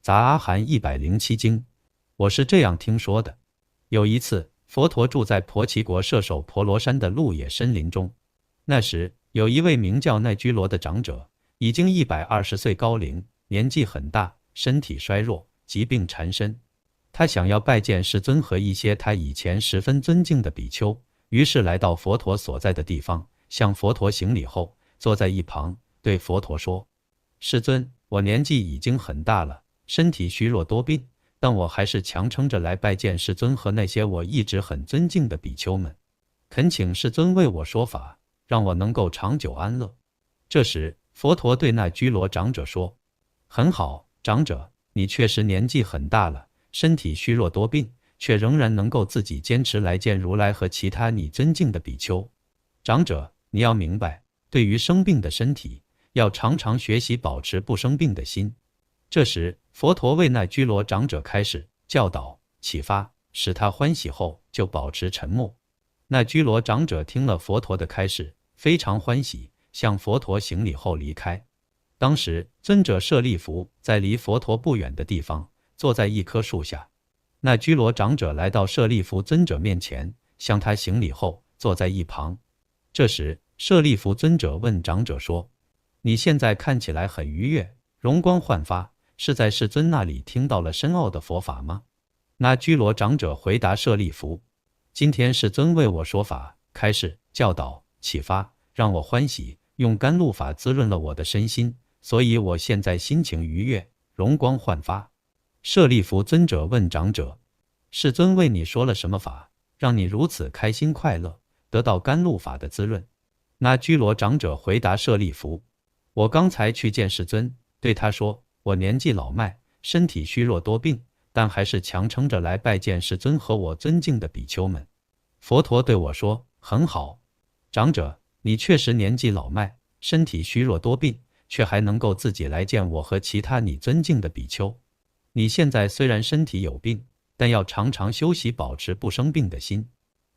杂阿含107经。我是这样听说的：有一次，佛陀住在婆奇国舍首婆罗山的鹿野森林中。那时，有一位名叫奈居罗的长者，已经120岁高龄，年纪很大，身体衰弱，疾病缠身。他想要拜见世尊和一些他以前十分尊敬的比丘，于是来到佛陀所在的地方，向佛陀行礼后，坐在一旁，对佛陀说：世尊，我年纪已经很大了，身体虚弱多病，但我还是强撑着来拜见世尊和那些我一直很尊敬的比丘们，恳请世尊为我说法，让我能够长久安乐。这时，佛陀对那居罗长者说：很好，长者，你确实年纪很大了，身体虚弱多病，却仍然能够自己坚持来见如来和其他你尊敬的比丘。长者，你要明白，对于生病的身体，要常常学习保持不生病的心。这时，佛陀为那居罗长者开示、教导、启发，使他欢喜后就保持沉默。那居罗长者听了佛陀的开示，非常欢喜，向佛陀行礼后离开。当时，尊者舍利弗在离佛陀不远的地方，坐在一棵树下。那居罗长者来到舍利弗尊者面前，向他行礼后，坐在一旁。这时，舍利弗尊者问长者说：你现在看起来很愉悦，容光焕发，是在世尊那里听到了深奥的佛法吗？那居罗长者回答舍利弗：今天世尊为我说法，开示、教导、启发，让我欢喜，用甘露法滋润了我的身心，所以我现在心情愉悦，容光焕发。舍利弗尊者问长者：世尊为你说了什么法，让你如此开心快乐，得到甘露法的滋润？那居罗长者回答舍利弗：我刚才去见世尊，对他说，我年纪老迈，身体虚弱多病，但还是强撑着来拜见世尊和我尊敬的比丘们。佛陀对我说：很好，长者，你确实年纪老迈，身体虚弱多病，却还能够自己来见我和其他你尊敬的比丘。你现在虽然身体有病，但要常常修习保持不生病的心。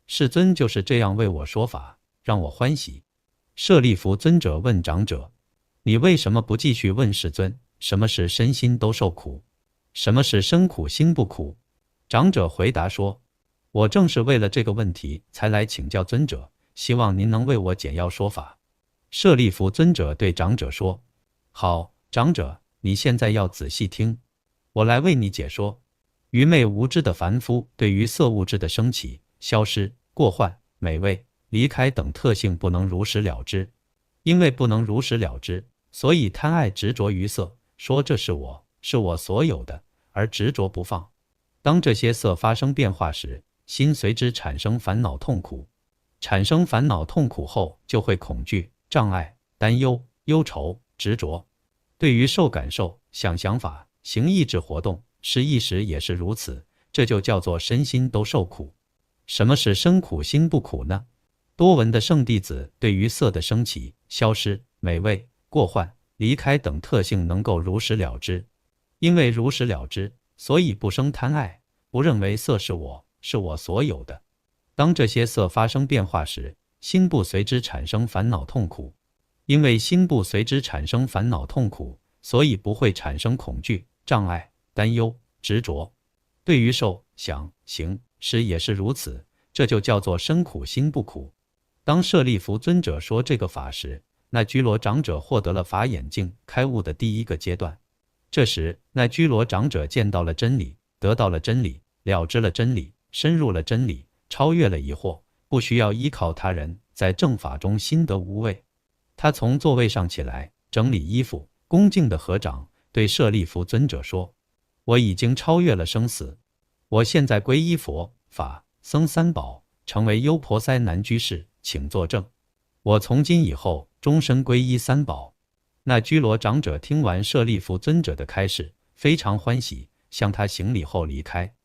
世尊就是这样为我说法，让我欢喜。舍利弗尊者问长者：你为什么不继续问世尊，什么是身心都受苦？什么是身苦心不苦？长者回答说：我正是为了这个问题才来请教尊者，希望您能为我简要说法。舍利弗尊者对长者说：好，长者，你现在要仔细听，我来为你解说。愚昧无知的凡夫对于色物质的升起、消失、过患、美味、离开等特性不能如实了知，因为不能如实了知，所以贪爱执着于色，说这是我，是我所有的，而执着不放。当这些色发生变化时，心随之产生烦恼痛苦，产生烦恼痛苦后就会恐惧、障碍、担忧、忧愁、执着。对于受感受、想想法、行意志活动、失意识也是如此，这就叫做身心都受苦。什么是身苦心不苦呢？多闻的圣弟子对于色的升起、消失、美味、过患、离开等特性能够如实了知，因为如实了知，所以不生贪爱，不认为色是我，是我所有的。当这些色发生变化时，心不随之产生烦恼痛苦，因为心不随之产生烦恼痛苦，所以不会产生恐惧、障碍、担忧、执着。对于受、想、行、识也是如此，这就叫做身苦心不苦。当舍利弗尊者说这个法时，那居罗长者获得了法眼净开悟的第一个阶段。这时，那居罗长者见到了真理，得到了真理，了知了真理，深入了真理，超越了疑惑，不需要依靠他人，在正法中心得无畏。他从座位上起来，整理衣服，恭敬地合掌，对舍利弗尊者说：我已经超越了生死，我现在皈依佛、法、僧三宝，成为优婆塞男居士，请作证。我从今以后终身皈依三宝。那居罗长者听完舍利弗尊者的开示，非常欢喜，向他行礼后离开。